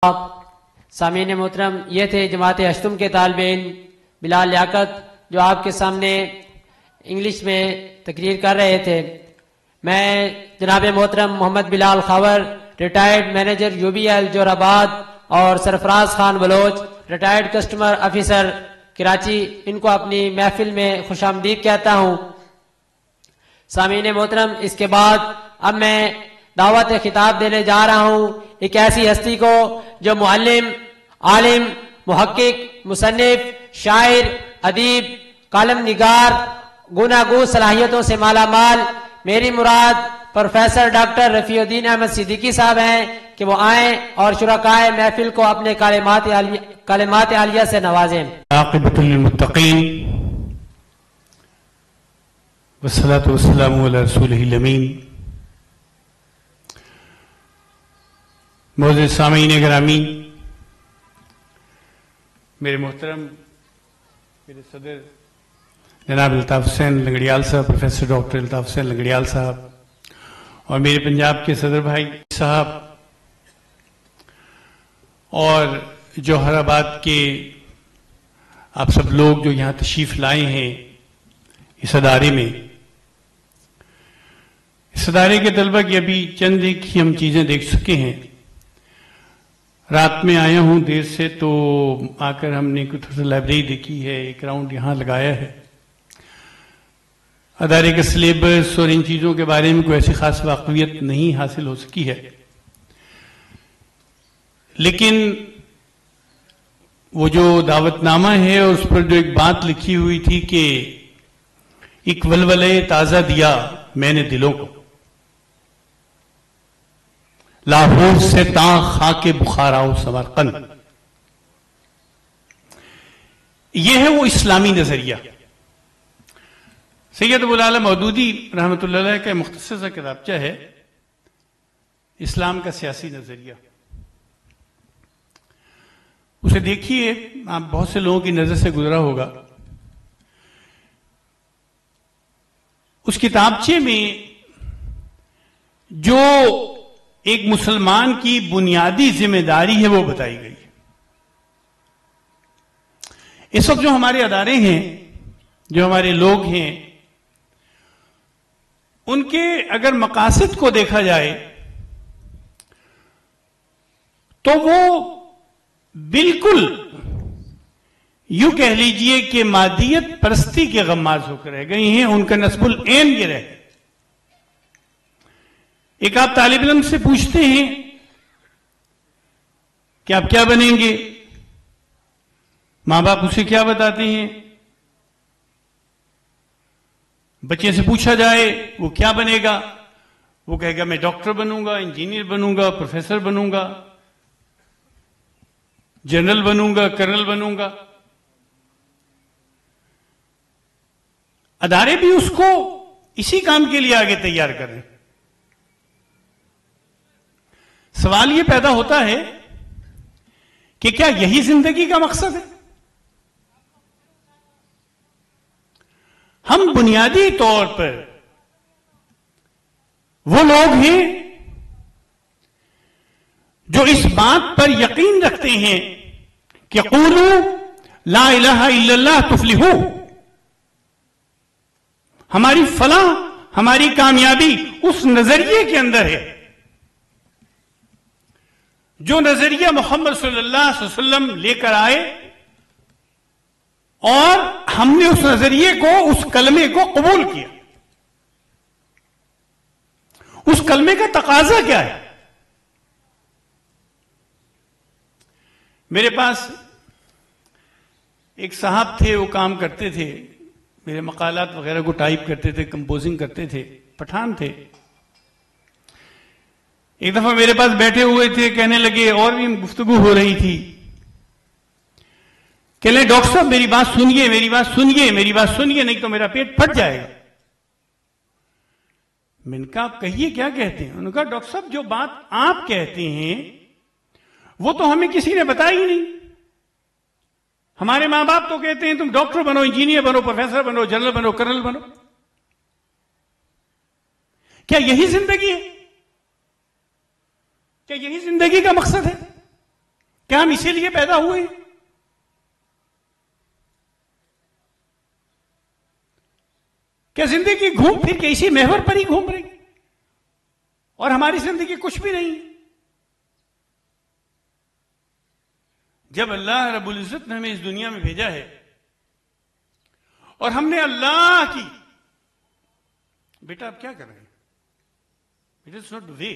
सामीन मोहतरम, ये थे जमात अश्तुम के तालिबीन बिलाल लियाकत जो आपके सामने इंग्लिश में तकरीर कर रहे थे। मैं जनाब मोहतरम Mohammad Bilal Khawar, retired manager UBL Zorabad, और Sarfaraz Khan Baloch, retired customer officer Karachi, इनको अपनी महफिल में खुशामदीद कहता हूँ। सामीन मोहतरम, इसके बाद अब मैं दावत खिताब देने जा रहा हूँ एक ऐसी हस्ती को जो मुअल्लिम, आलिम, मुहक्किक, मुसन्निफ, शायर, अदीब, कालम निगार, गुनागू सलाहियतों से माला माल, मेरी मुराद प्रोफेसर डॉक्टर रफीउद्दीन अहमद सिद्दीकी साहब हैं कि वो आए और शुरकाए महफिल को अपने कलिमात आलिया से नवाजें। आक़िबतुल लिल-मुत्तक़ीन वस्सलातु वस्सलामु अला रसूलिहिल अमीन। मोअज़्ज़िज़ सामीन गिरामी, मेरे मोहतरम मेरे सदर जनाब अल्ताफ़ हुसैन लंगड़ियाल साहब, प्रोफेसर डॉक्टर अल्ताफ़ हुसैन लंगड़ियाल साहब, और मेरे पंजाब के सदर भाई साहब, और जौहराबाद के आप सब लोग जो यहाँ तशरीफ लाए हैं इस अदारे में। इस अदारे के तलबा की अभी चंद एक ही हम चीजें देख चुके हैं। रात में आया हूं देर से, तो आकर हमने कुछ लाइब्रेरी देखी है, एक राउंड यहां लगाया है। अदारे के सिलेबस और इन चीजों के बारे में कोई ऐसी खास वाकफियत नहीं हासिल हो सकी है, लेकिन वो जो दावतनामा है उस पर जो एक बात लिखी हुई थी कि एक वलवले ताजा दिया मैंने दिलों को, लाहौर से ता खाके बुखाराओ समरकंद, यह है वो इस्लामी नजरिया। सैयद अबुल आला मौदूदी रहमतुल्लाह अलैह का मुख्तसर सा किताबचा है इस्लाम का सियासी नजरिया। उसे देखिए, आप बहुत से लोगों की नजर से गुजरा होगा। उस किताबचे में जो एक मुसलमान की बुनियादी जिम्मेदारी है वो बताई गई है। इस वक्त जो हमारे अदारे हैं, जो हमारे लोग हैं, उनके अगर मकासद को देखा जाए तो वो बिल्कुल यूं कह लीजिए कि मादियत परस्ती के गम्माज होकर रह गए हैं। उनका नस्बुल ऐन ये रहे। एक आप तालिब इल्म से पूछते हैं कि आप क्या बनेंगे, मां बाप उसे क्या बताते हैं। बच्चे से पूछा जाए वो क्या बनेगा, वो कहेगा मैं डॉक्टर बनूंगा, इंजीनियर बनूंगा, प्रोफेसर बनूंगा, जनरल बनूंगा, कर्नल बनूंगा। अदारे भी उसको इसी काम के लिए आगे तैयार कर रहे हैं। सवाल यह पैदा होता है कि क्या यही जिंदगी का मकसद है? हम बुनियादी तौर पर वो लोग हैं जो इस बात पर यकीन रखते हैं कि क़ूलू ला इलाहा इल्लल्लाह तुफ्लिहू, हमारी फलाह, हमारी कामयाबी उस नजरिए के अंदर है जो नजरिया मोहम्मद सल्लल्लाहु अलैहि वसल्लम लेकर आए, और हमने उस नजरिए को, उस कलमे को कबूल किया। उस कलमे का तकाजा क्या है? मेरे पास एक साहब थे, वो काम करते थे, मेरे मकालात वगैरह को टाइप करते थे, कंपोजिंग करते थे, पठान थे। एक दफा मेरे पास बैठे हुए थे, कहने लगे, और भी गुफ्तगू हो रही थी, कह ले डॉक्टर साहब मेरी बात सुनिए, मेरी बात सुनिए, मेरी बात सुनिए, नहीं तो मेरा पेट फट जाएगा। मैंने कहा आप कहिए क्या कहते हैं? उन्होंने कहा डॉक्टर साहब जो बात आप कहते हैं वो तो हमें किसी ने बताई ही नहीं। हमारे मां बाप तो कहते हैं तुम डॉक्टर बनो, इंजीनियर बनो, प्रोफेसर बनो, जनरल बनो, कर्नल बनो। क्या यही जिंदगी है? क्या यही जिंदगी का मकसद है? क्या हम इसीलिए पैदा हुए? क्या जिंदगी घूम फिर के इसी महवर पर ही घूम रही और हमारी जिंदगी कुछ भी नहीं? जब अल्लाह रब्बुल इज्जत ने हमें इस दुनिया में भेजा है और हमने अल्लाह की, बेटा आप क्या कर रहे हैं? It is not the way.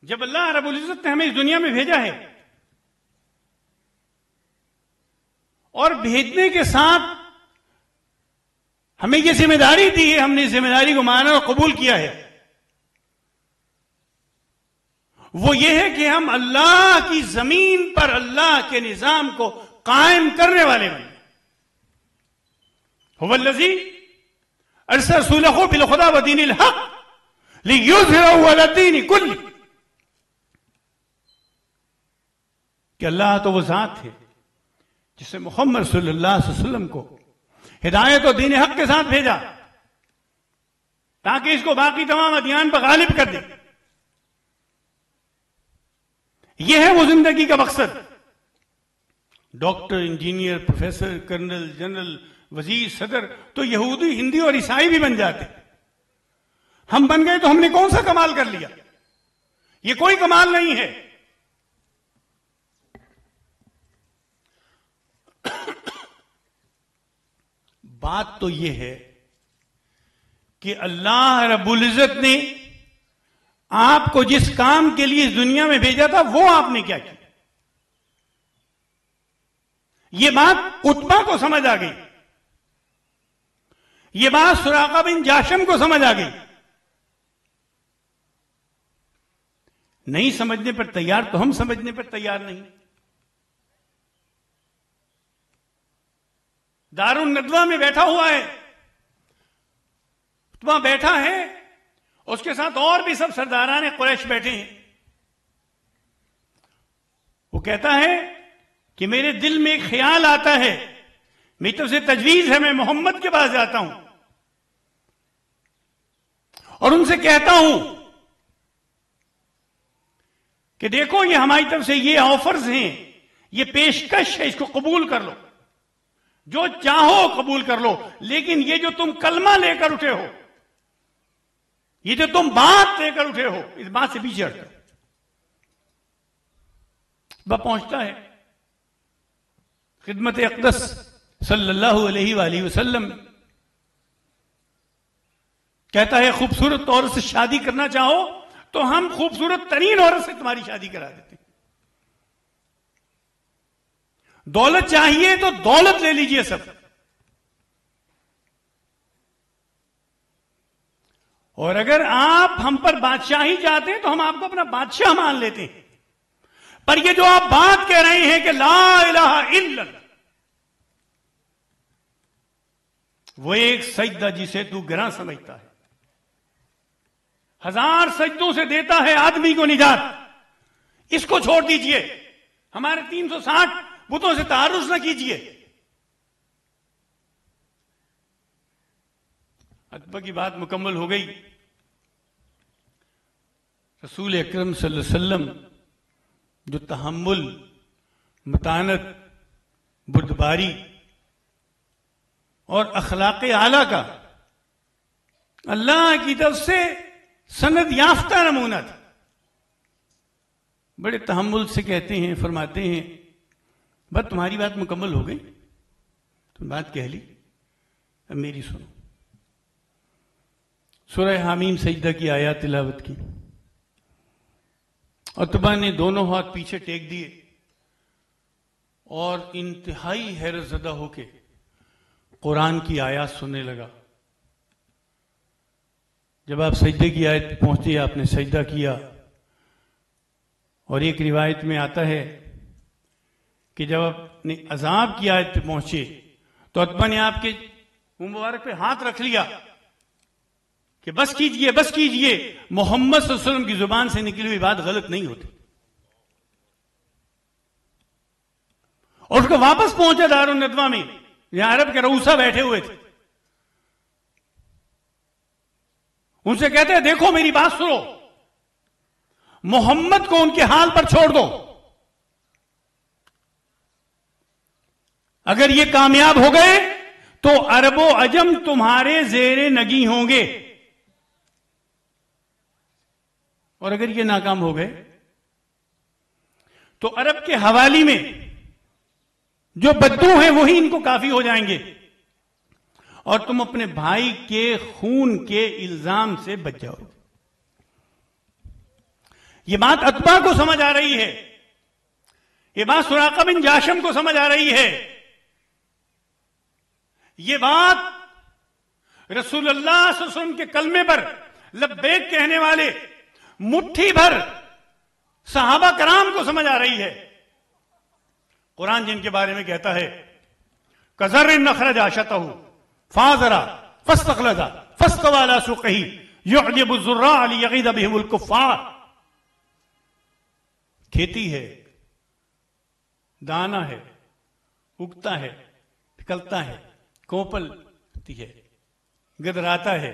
जब अल्लाह रब्बुल इज्जत ने हमें इस दुनिया में भेजा है और भेजने के साथ हमें यह जिम्मेदारी दी है, हमने इस जिम्मेदारी को माना और कबूल किया है, वो ये है कि हम अल्लाह की जमीन पर अल्लाह के निजाम को कायम करने वाले बने। हुवल्लज़ी अरसला रसूलहू बिल हुदा व दीनिल हक लियुज़हिरहू अला दीनि कुल्ली। कि अल्लाह तो वो जात है जिसने मोहम्मद सल्लल्लाहु अलैहि वसल्लम को हिदायत और दीन हक के साथ भेजा ताकि इसको बाकी तमाम अदियान पर गालिब कर दे। यह है वो जिंदगी का मकसद। Doctor, engineer, professor, colonel, general, वजीर, सदर तो यहूदी, हिंदी और ईसाई भी बन जाते। हम बन गए तो हमने कौन सा कमाल कर लिया? यह कोई कमाल नहीं है। बात तो यह है कि अल्लाह रब्बुल इज्जत ने आपको जिस काम के लिए इस दुनिया में भेजा था वो आपने क्या किया। यह बात उतबा को समझ आ गई, यह बात सुराका बिन जाशम को समझ आ गई। नहीं समझने पर तैयार तो हम समझने पर तैयार नहीं। दारुन नदवा में बैठा हुआ है, वहां बैठा है, उसके साथ और भी सब सरदारान कुरैश बैठे हैं। वो कहता है कि मेरे दिल में एक ख्याल आता है, मेरी तरफ से तजवीज है, मैं मोहम्मद के पास जाता हूं और उनसे कहता हूं कि देखो ये हमारी तरफ से ये ऑफर्स हैं, ये पेशकश है, इसको कबूल कर लो, जो चाहो कबूल कर लो, लेकिन ये जो तुम कलमा लेकर उठे हो, ये जो तुम बात लेकर उठे हो, इस बात से पीछे हटो। वह पहुंचता है खिदमत अक़दस सल्लल्लाहु अलैहि वसल्लम, कहता है खूबसूरत औरत से शादी करना चाहो तो हम खूबसूरत तरीन औरत से तुम्हारी शादी करा देते हैं। दौलत चाहिए तो दौलत ले लीजिए सब, और अगर आप हम पर बादशाही चाहते हैं तो हम आपको अपना बादशाह मान लेते हैं। पर ये जो आप बात कह रहे हैं कि ला इलाहा इल्लल्लाह, वो एक सजदा जिसे तू गिरा समझता है, 1000 सजदों से देता है आदमी को निजात, इसको छोड़ दीजिए, हमारे 360 बुतों से तारुफ न कीजिए। अतबा की बात मुकम्मल हो गई। रसूल अकरम सल्लल्लाहु अलैहि वसल्लम जो तहम्मुल, मतानत, बुर्दबारी और अखलाक आला का अल्लाह की तरफ से सनद याफ्ता नमूना था, बड़े तहम्मुल से कहते हैं, फरमाते हैं, बस तुम्हारी बात मुकम्मल हो गई, तुम बात कह ली, अब मेरी सुनो। सूरह हामीम सजदा की आयत तिलावत की। उतबा ने दोनों हाथ पीछे टेक दिए और इंतहाई हैरतज़दा होके कुरान की आयत सुनने लगा। जब आप सजदे की आयत पहुंचे, आपने सजदा किया, और एक रिवायत में आता है कि जब आपने अजाब की आयत पे पहुंचे तो अतबा ने आपके मुंह मुबारक पे हाथ रख लिया कि बस कीजिए, बस कीजिए, मोहम्मद सल्लल्लाहु अलैहि वसल्लम की जुबान से निकली हुई बात गलत नहीं होती। और उसको वापस पहुंचा दारुन नदवा में, जहां अरब के रऊसा बैठे हुए थे। उनसे कहते हैं, देखो मेरी बात सुनो, मोहम्मद को उनके हाल पर छोड़ दो। अगर ये कामयाब हो गए तो अरबो अजम तुम्हारे जेरे नगी होंगे, और अगर ये नाकाम हो गए तो अरब के हवाली में जो बद्दू हैं वही इनको काफी हो जाएंगे, और तुम अपने भाई के खून के इल्जाम से बच जाओगे। ये बात अतबा को समझ आ रही है, ये बात सुराका बिन जाशम को समझ आ रही है, ये बात रसूलुल्लाह सल्लल्लाहु अलैहि वसल्लम के कलमे पर लब्बैक कहने वाले मुट्ठी भर सहाबा कराम को समझ आ रही है। कुरान जिनके बारे में कहता है कज़र नखरज आशतहु फाज़रा फस्तखलजा फस्तवा अला सुक़ही युअजिबु ज़ुर्रा लियग़ीज़ बिहिमुल कुफ़्फ़ार। खेती है, दाना है, उगता है, निकलता है, कोंपलती है, गदराता है,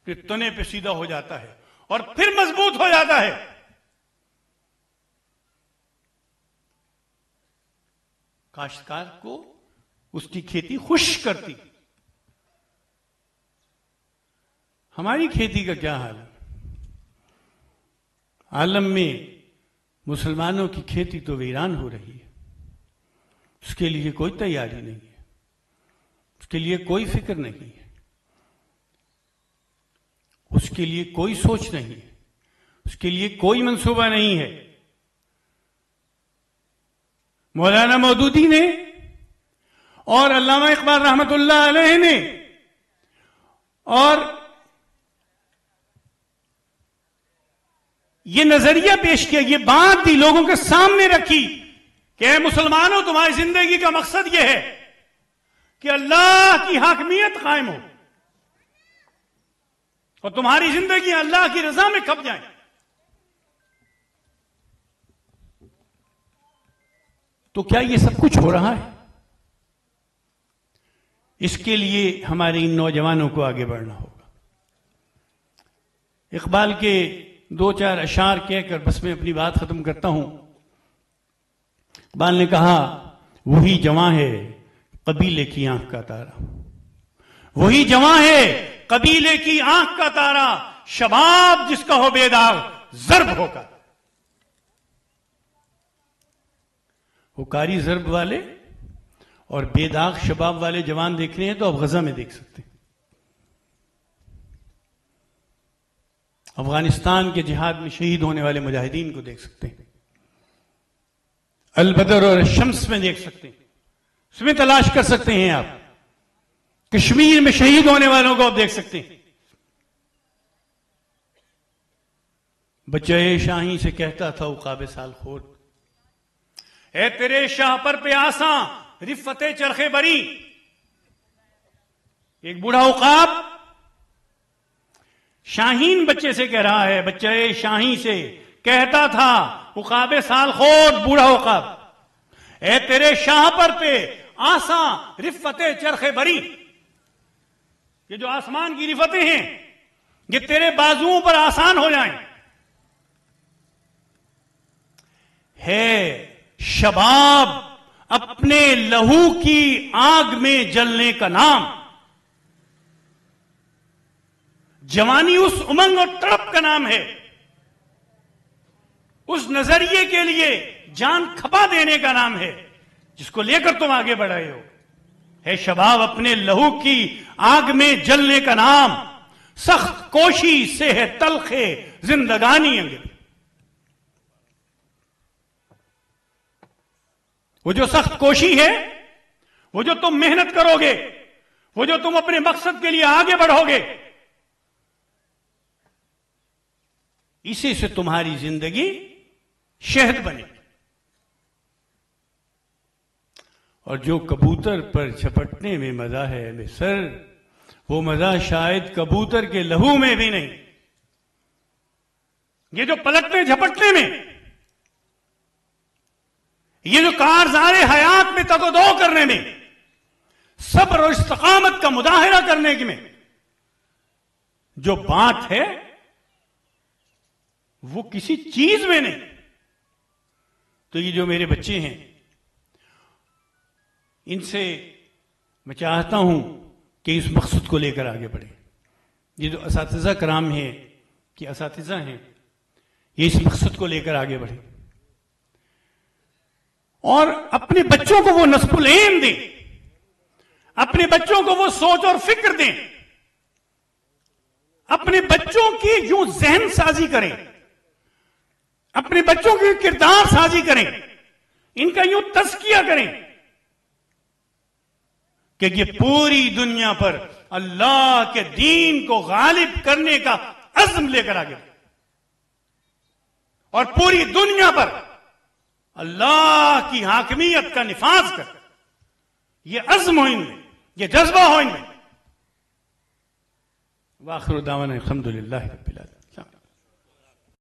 फिर तने पे सीधा हो जाता है और फिर मजबूत हो जाता है। काश्तकार को उसकी खेती खुश करती। हमारी खेती का क्या हाल है? आलम में मुसलमानों की खेती तो वीरान हो रही है, उसके लिए कोई तैयारी नहीं है, उसके लिए कोई फिक्र नहीं है, उसके लिए कोई सोच नहीं है, उसके लिए कोई मंसूबा नहीं है। मौलाना मौदूदी ने और अल्लामा इकबाल रहमतुल्लाह अलैह ने और ये नजरिया पेश किया, ये बात भी लोगों के सामने रखी कि मुसलमानों तुम्हारी जिंदगी का मकसद यह है कि अल्लाह की हाकमियत कायम हो और तुम्हारी जिंदगी अल्लाह की रजा में खप जाए। तो क्या ये सब कुछ हो रहा है? इसके लिए हमारे इन नौजवानों को आगे बढ़ना होगा। इकबाल के 2-4 अशार कहकर बस मैं अपनी बात खत्म करता हूं। इकबाल ने कहा वही जवां है कबीले की आंख का तारा, वही जवां है कबीले की आंख का तारा, शबाब जिसका हो बेदाग जर्ब होकर। वो कारी जर्ब वाले और बेदाग शबाब वाले जवान देखने हैं तो आप गजा में देख सकते हैं। अफगानिस्तान के जिहाद में शहीद होने वाले मुजाहिदीन को देख सकते हैं, अल बदर और शम्स में देख सकते हैं, उसमें तलाश कर सकते हैं आप। कश्मीर में शहीद होने वालों को आप देख सकते हैं। बच्चे शाही से कहता था उकाबे साल खोर, ए तेरे शाह पर प्यासा रिफते चरखे बरी। एक बूढ़ा उकाब शाहीन बच्चे से कह रहा है, बच्चे शाही से कहता था उकाबे साल खोर बूढ़ा उकाब, ए तेरे शाह पर पे आसा रिफते चरखे बरी। ये जो आसमान की रिफतें हैं ये तेरे बाजुओं पर आसान हो जाएं। है शबाब अपने लहू की आग में जलने का नाम, जवानी उस उमंग और तड़प का नाम है, उस नजरिए के लिए जान खपा देने का नाम है जिसको लेकर तुम आगे बढ़ रहे हो। है शबाब अपने लहू की आग में जलने का नाम, सख्त कोशी से है तलखे जिंदगानी अंगे। वो जो सख्त कोशी है, वो जो तुम मेहनत करोगे, वो जो तुम अपने मकसद के लिए आगे बढ़ोगे, इसी से तुम्हारी जिंदगी शहद बनेगी। और जो कबूतर पर झपटने में मजा है मिसर, वो मजा शायद कबूतर के लहू में भी नहीं। ये जो पलटने झपटने में, ये जो कारज़ारे हयात में तगोदो करने में, सब्र और इस्तिकामत का मुजाहिरा करने में जो बात है वो किसी चीज में नहीं। तो ये जो मेरे बच्चे हैं, इनसे मैं चाहता हूं कि इस मकसद को लेकर आगे बढ़े। ये जो असातिज़ा कराम है कि असातिज़ा हैं, ये इस मकसद को लेकर आगे बढ़े और अपने बच्चों को वो नस्बुल इल्म दें, अपने बच्चों को वो सोच और फिक्र दें, अपने बच्चों की यूं जहन साजी करें, अपने बच्चों की किरदार साजी करें, इनका यूं तज़किया करें कि ये पूरी दुनिया पर अल्लाह के दीन को गालिब करने का अज़्म लेकर आगे बढ़े और पूरी दुनिया पर अल्लाह की हाकिमियत का निफाज कर। ये अज़्म हो इनमें, ये जज्बा हो इनमें। वाखिर दावाना अल्हम्दुलिल्लाहि रब्बिल आलमीन।